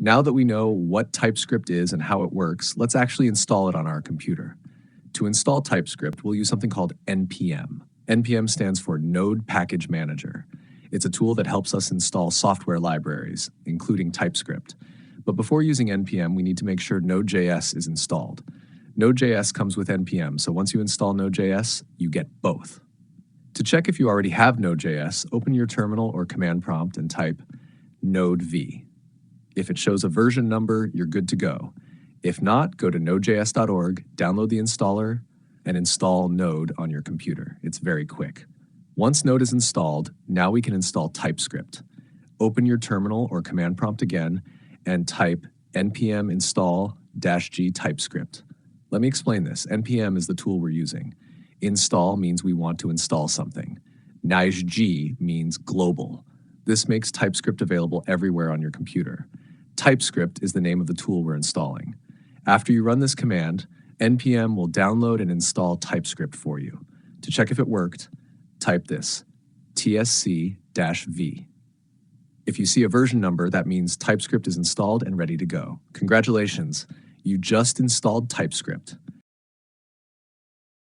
Now that we know what TypeScript is and how it works, let's actually install it on our computer. To install TypeScript, we'll use something called NPM. NPM stands for Node Package Manager. It's a tool that helps us install software libraries, including TypeScript. But before using NPM, we need to make sure Node.js is installed. Node.js comes with NPM, so once you install Node.js, you get both. To check if you already have Node.js, open your terminal or command prompt and type nodv. If it shows a version number, you're good to go. If not, go to nodejs.org, download the installer, and install Node on your computer. It's very quick. Once Node is installed, now we can install TypeScript. Open your terminal or command prompt again and type npm install-g TypeScript. Let me explain this. npm is the tool we're using. Install means we want to install something. nodejs means global. This makes TypeScript available everywhere on your computer. TypeScript is the name of the tool we're installing. After you run this command, npm will download and install TypeScript for you. To check if it worked, type this, tsc-v. If you see a version number, that means TypeScript is installed and ready to go. Congratulations, you just installed TypeScript.